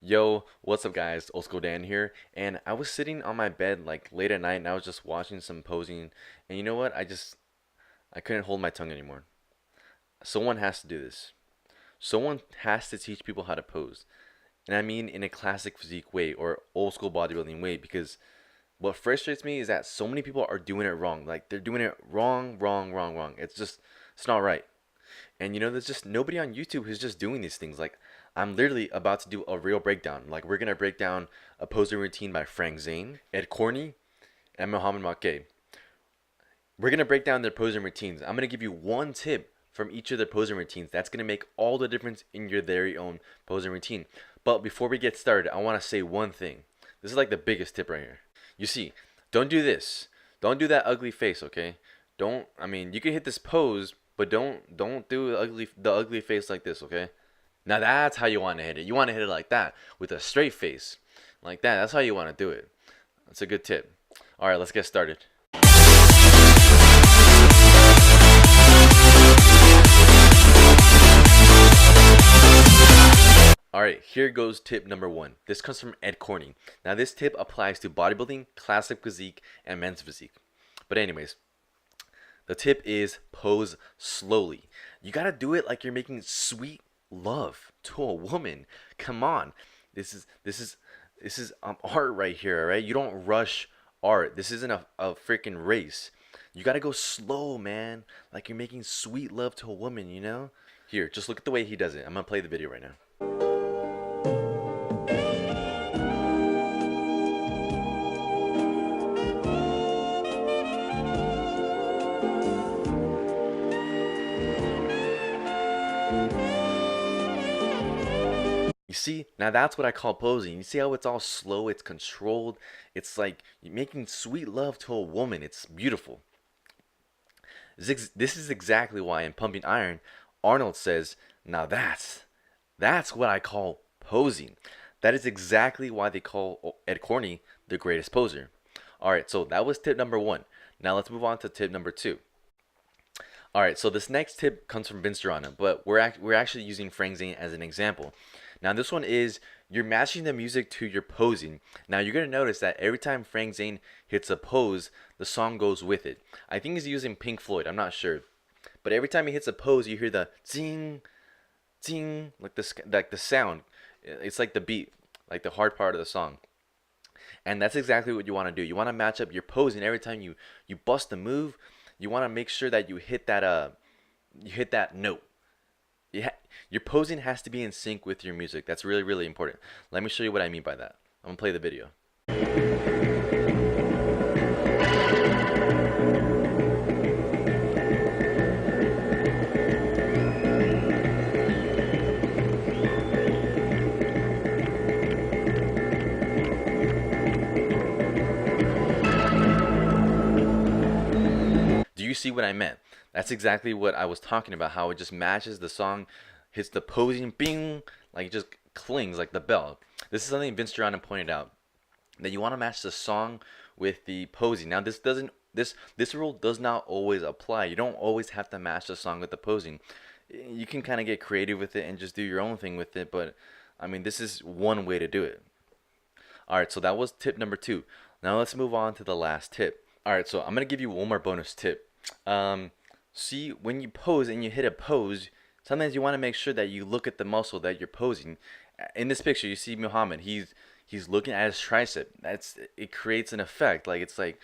Yo, what's up guys? Old School Dan here, and I was sitting on my bed like late at night and I was just watching some posing, and you know what? I couldn't hold my tongue anymore. Someone has to do this. Someone has to teach people how to pose. And I mean in a classic physique way or old school bodybuilding way, because what frustrates me is that so many people are doing it wrong. Like they're doing it wrong, wrong, wrong, wrong. It's not right. And there's just nobody on YouTube who's just doing these things. Like I'm literally about to do a real breakdown. Like we're gonna break down a posing routine by Zane, Ed Corney, and Mohammed Makeh. We're gonna break down their posing routines. I'm gonna give you one tip from each of their posing routines. That's gonna make all the difference in your very own posing routine. But before we get started, I wanna say one thing. This is like the biggest tip right here. You see, don't do this. Don't do that ugly face, okay? Don't. I mean, you can hit this pose, but don't do the ugly face like this, okay? Now that's how you want to hit it. You want to hit it like that with a straight face, like that. That's how you want to do it. That's a good tip. All right, let's get started. All right, here goes tip number one. This comes from Ed Corney. Now this tip applies to bodybuilding, classic physique, and men's physique. But anyways, the tip is pose slowly. You gotta do it like you're making sweet love to a woman. Come on, this is art right here. All right, you don't rush art. This isn't a freaking race. You gotta go slow, man. Like you're making sweet love to a woman. Here, just look at the way he does it. I'm gonna play the video right now. You see, now that's what I call posing. You see how it's all slow, it's controlled. It's like you're making sweet love to a woman. It's beautiful. This is exactly why in Pumping Iron, Arnold says, now that's what I call posing. That is exactly why they call Ed Corney the greatest poser. All right, so that was tip number one. Now let's move on to tip number two. All right, so this next tip comes from Vince Durana, but we're actually using Frank Zane as an example. Now this one is you're matching the music to your posing. Now you're gonna notice that every time Frank Zane hits a pose, the song goes with it. I think he's using Pink Floyd. I'm not sure, but every time he hits a pose, you hear the zing, zing, like the sound. It's like the beat, like the hard part of the song. And that's exactly what you want to do. You want to match up your posing every time you bust a move. You want to make sure that you hit that note. Yeah, your posing has to be in sync with your music. That's really, really important. Let me show you what I mean by that. I'm gonna play the video. Do you see what I meant? That's exactly what I was talking about. How it just matches the song, hits the posing, bing, like it just clings like the bell. This is something Vince Gironda pointed out, that you want to match the song with the posing. Now this rule does not always apply. You don't always have to match the song with the posing. You can kind of get creative with it and just do your own thing with it, but I mean this is one way to do it. All right, so that was tip number two. Now let's move on to the last tip. All right, so I'm gonna give you one more bonus tip. See, when you pose and you hit a pose, sometimes you want to make sure that you look at the muscle that you're posing. In this picture, you see Muhammad. He's looking at his tricep. It creates an effect. Like it's like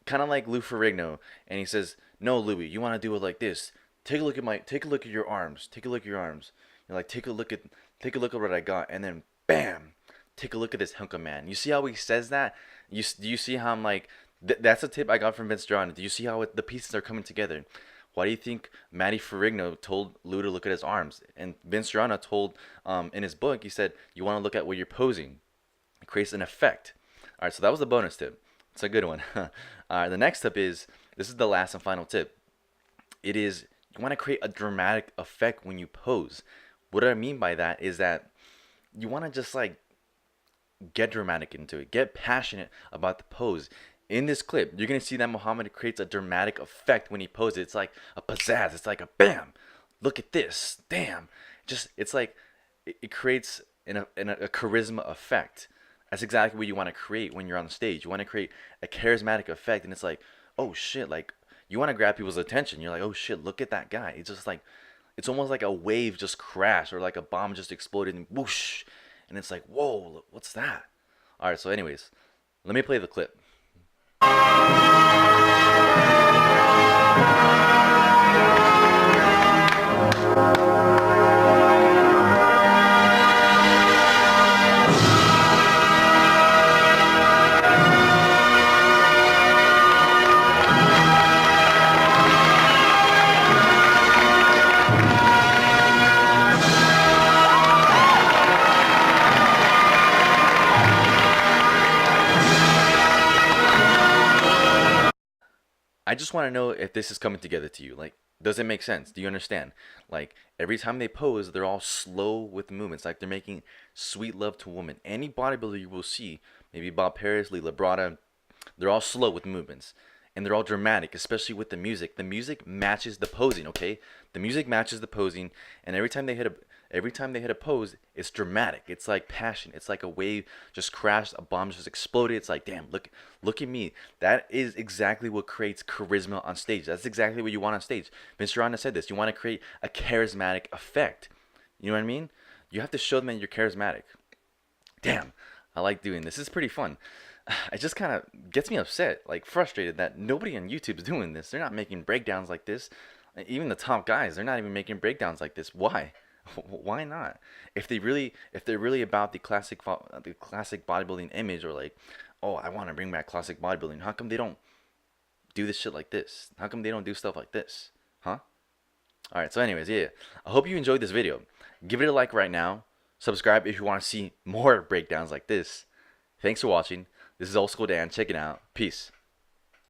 kind of like Lou Ferrigno, and he says, "No, Louis, you want to do it like this. Take a look at your arms. Take a look at your arms. You're like take a look at what I got, and then bam, take a look at this hunk of man." You see how he says that? Do you see how I'm like? That's a tip I got from Vince Gironda. Do you see how the pieces are coming together? Why do you think Matty Ferrigno told Lou to look at his arms? And Vince Gironda told in his book, he said, you want to look at where you're posing. It creates an effect. All right, so that was the bonus tip. It's a good one. All right, the next tip this is the last and final tip. It is, you want to create a dramatic effect when you pose. What I mean by that is that you want to just like get dramatic into it. Get passionate about the pose. In this clip, you're going to see that Muhammad creates a dramatic effect when he poses. It's like a pizzazz. It's like a bam. Look at this. Damn. Just, it's like, it creates in a charisma effect. That's exactly what you want to create when you're on the stage. You want to create a charismatic effect, and it's like, oh shit, like you want to grab people's attention. You're like, oh shit, look at that guy. It's just like, it's almost like a wave just crashed or like a bomb just exploded and whoosh, and it's like, whoa, what's that? All right, so anyways, let me play the clip. I just want to know if this is coming together to you. Like, does it make sense? Do you understand? Like, every time they pose, they're all slow with movements. Like, they're making sweet love to a woman. Any bodybuilder you will see, maybe Bob Paris, Lee Labrada, they're all slow with movements. And they're all dramatic, especially with the music. The music matches the posing, okay? The music matches the posing, and every time they hit a pose, it's dramatic. It's like passion. It's like a wave just crashed, a bomb just exploded. It's like, damn, look at me. That is exactly what creates charisma on stage. That's exactly what you want on stage. Vince Gironda said this. You want to create a charismatic effect. You know what I mean? You have to show them that you're charismatic. Damn, I like doing this. This is pretty fun. It just kind of gets me upset, like frustrated that nobody on YouTube's doing this. They're not making breakdowns like this. Even the top guys, they're not even making breakdowns like this. Why? Why not? If they're really about the classic bodybuilding image, or like, oh, I want to bring back classic bodybuilding, how come they don't do this shit like this? How come they don't do stuff like this? Huh? All right. So, anyways, yeah. I hope you enjoyed this video. Give it a like right now. Subscribe if you want to see more breakdowns like this. Thanks for watching. This is Old School Dan. Check it out. Peace.